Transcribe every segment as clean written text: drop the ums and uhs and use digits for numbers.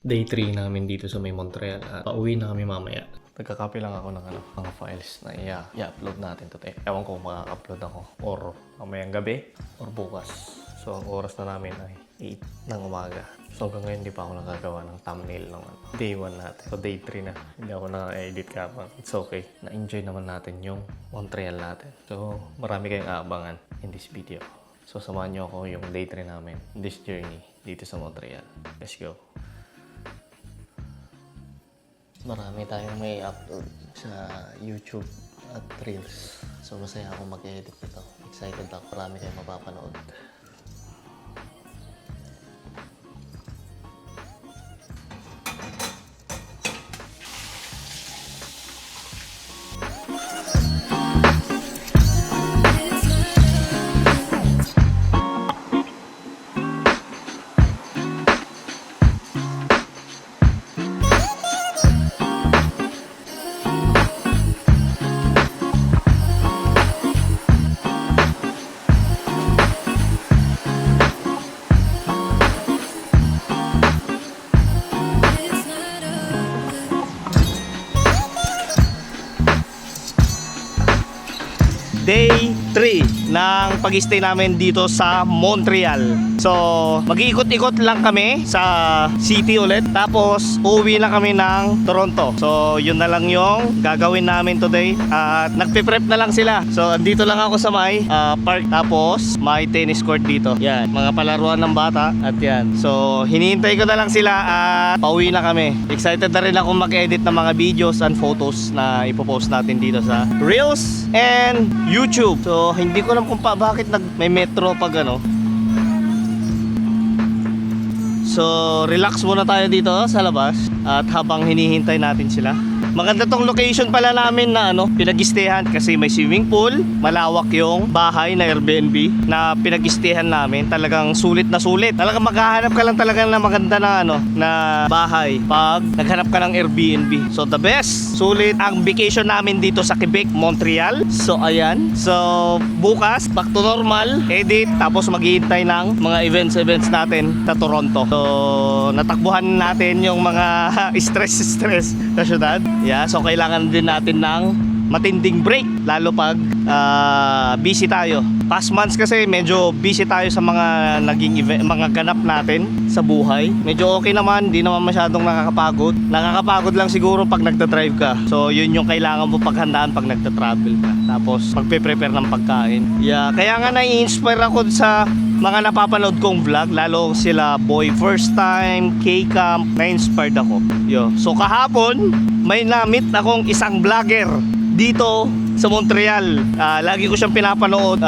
Day 3 namin dito sa may Montreal at pauwi na kami mamaya. Nagkakape lang ako ng mga files na i-upload natin today. Ewan ko kung makaka-upload ako or mamayang gabi or bukas. So ang oras na namin ay 8 ng umaga. So hanggang ngayon hindi pa ako nakagawa ng thumbnail ng day 1 natin. So day 3 na. Hindi ako naka-edit kapag. It's okay. Na-enjoy naman natin yung Montreal natin. So marami kayong aabangan in this video. So samahan nyo ako yung day 3 namin. This journey dito sa Montreal. Let's go. Marami tayong may upload sa YouTube at Reels. So masaya ako mag-edit nito. Excited ako. Marami kayong mapapanood. Day 3 ng pag-stay namin dito sa Montreal. So, mag-iikot-ikot lang kami sa city ulit. Tapos, uuwi na kami ng Toronto. So, yun na lang yung gagawin namin today. At nagpe-prep na lang sila. So, andito lang ako sa may park. Tapos, may tennis court dito. Yan, mga palaruan ng bata. At yan. So, hinihintay ko na lang sila at pauwi na kami. Excited na rin ako mag-edit ng mga videos and photos na ipopost natin dito sa Reels and YouTube. So, hindi ko alam kung bakit may metro pag ano. So, relax muna tayo dito sa labas at habang hinihintay natin sila. Maganda tong location pala namin na pinag-istehan kasi may swimming pool, malawak yung bahay na Airbnb na pinag-istehan namin. Talagang sulit na sulit. Talagang maghahanap ka lang talaga na maganda na na bahay pag naghanap ka ng Airbnb. So the best, sulit ang vacation namin dito sa Quebec, Montreal. So ayan. So bukas back to normal, edit tapos maghihintay ng mga events natin sa Toronto. So natakbuhan natin yung mga stress sa syudad. Yeah, so kailangan din natin ng matinding break lalo pag busy tayo. Past months kasi medyo busy tayo sa mga naging event, mga ganap natin sa buhay. Medyo okay naman, di naman masyadong nakakapagod. Nakakapagod lang siguro pag nagda-drive ka. So yun yung kailangan mo paghandaan pag nagda-travel ka. Tapos magpe-prepare ng pagkain. Yeah, kaya nga nai-inspire ako sa mga napapanood kong vlog, lalo sila Boy First Time, K-Camp, na-inspired ako. Yo. So kahapon, may na-meet akong isang vlogger dito sa Montreal. Lagi ko siyang pinapanood.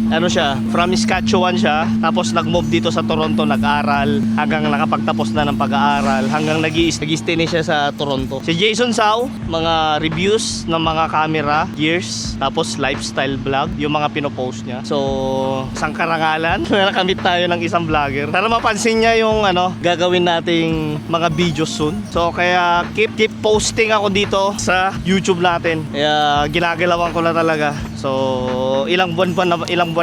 Siya, from Saskatchewan siya. Tapos nag-move dito sa Toronto, nag-aral hanggang nakapagtapos na ng pag-aaral, hanggang nag-i-stay na siya sa Toronto. Si Jason Sao, mga reviews ng mga camera, gears, tapos lifestyle vlog, yung mga pinopost niya. So, isang karangalan na nakamit tayo ng isang vlogger. Para mapansin niya yung gagawin nating mga videos soon. So, kaya keep posting ako dito sa YouTube natin. Kaya ginagalawan ko na talaga. So, ilang buwan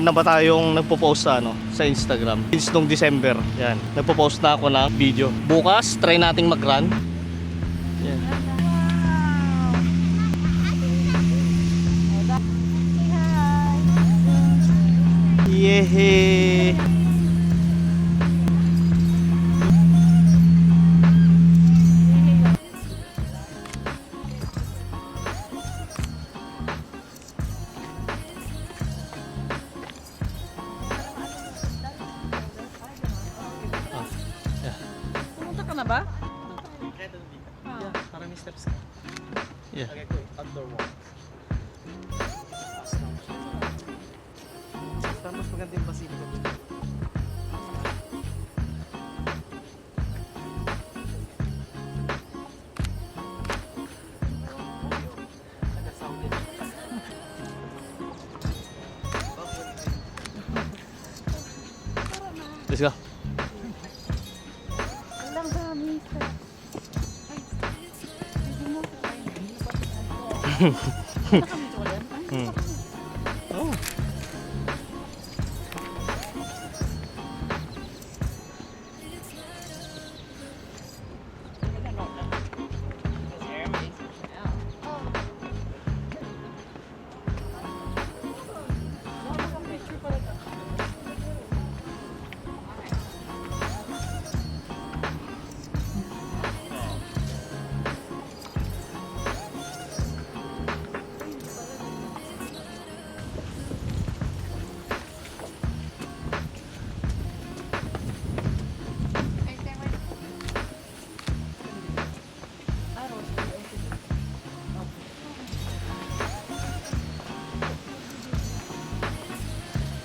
na ba tayong nagpo-post sa Instagram? Since nung December. Yan. Nagpo-post na ako ng video. Bukas, try nating mag-run. Yan. Yehe. Na ba? Yeah, para may steps ka. Yeah. Okay, cool. Outdoor walk. Mas maganda yung basilica dito. Let's go. Oh.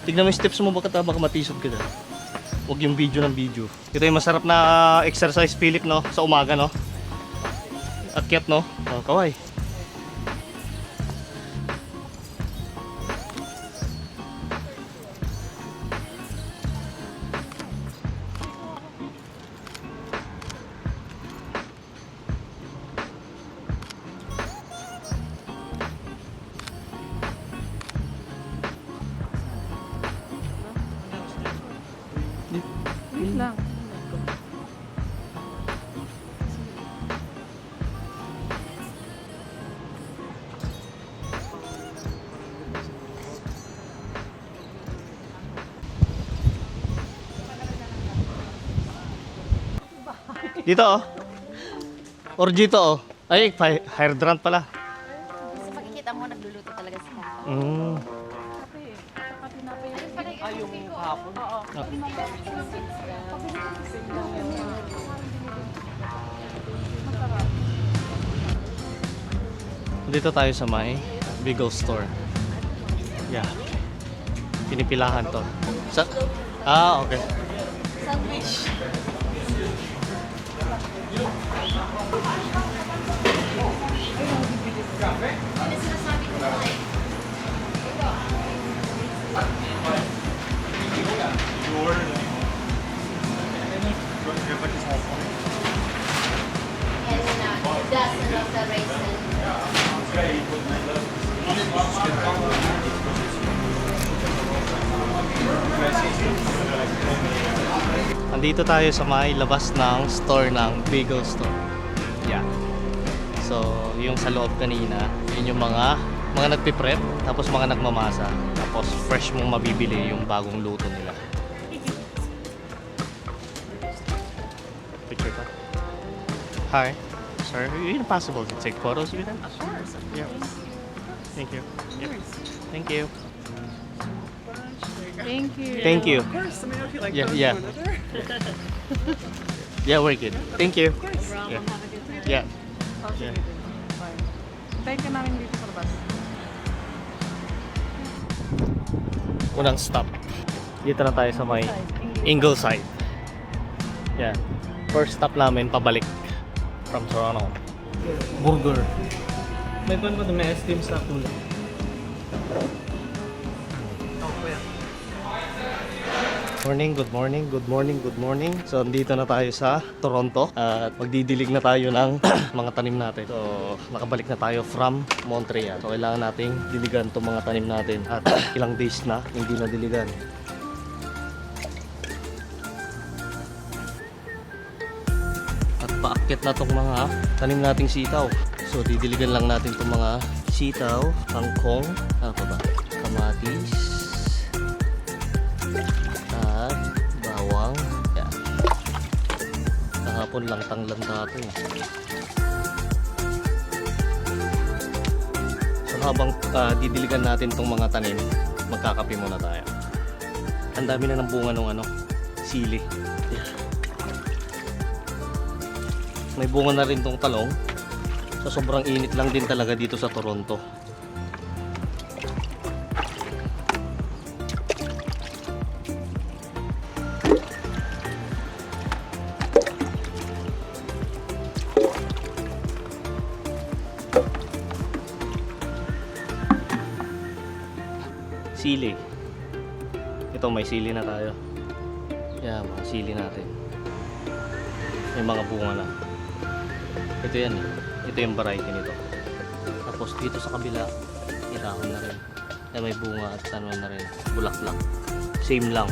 Tignan mo yung steps mo, baka matisod ka dyan. Huwag yung video ng video. Ito yung masarap na exercise, Philip, no? Sa umaga, no? Akyat, no? Oh, kaway. Wait lang. Dito, oh. Or dito, oh. Ay, hydrant pala. Sa pagkikita mo, nagluluto talaga si Papa. Mm. Ay, yung kahapon? Oo. Dito tayo sa may Bigel Store. Yeah. Pinipilahan to. Okay. Sandwich. Ano sinasabi ko na eh? And a dozen of the raisin. Andito tayo sa may labas ng store ng Bigel Store. Yeah. So, yung sa loob kanina, yun yung mga nagpiprep, tapos mga nagmamasa. Tapos fresh mong mabibili yung bagong luto nila. Picture ka? Hi. Sir, is it possible to take photos with them? Of course. Yeah. Thank you. Yep. Thank you. Thank you. Thank you. Of course, let me know if you like Yeah, those yeah. to another. Yeah, we're good. Thank you. No problem. Yeah. Have a good time. Yeah. Oh, sige Yeah. din. Bye. Hintayin ka namin dito sa labas. Unang stop. Dito na tayo sa may Ingleside. Yeah. First stop namin pabalik from Toronto. Burger. May ban ba na may ice cream sa kulay? Morning, good morning, good morning, good morning. So, andito na tayo sa Toronto at magdidilig na tayo ng mga tanim natin. So, nakabalik na tayo from Montreal. So, kailangan nating diligan itong mga tanim natin at ilang days na hindi na diligan. At paakyat na itong mga tanim nating sitaw. So, didiligan lang natin itong mga sitaw, kangkong, ano pa ba? Kamatis, at bawang. Yan. Kahapon lang tanglan natin. So habang didiligan natin tong mga tanim, magkakape muna tayo. Ang dami na ng bunga ng sili. Yan. May bunga na rin tong talong. So sobrang init lang din talaga dito sa Toronto. Sili. Ito may sili na tayo. Yan, mga sili natin. May mga bunga na. Ito yan eh. Ito yung variety nito. Tapos dito sa kabila, may dahon na rin. May bunga at ano na rin. Bulaklak. Same lang.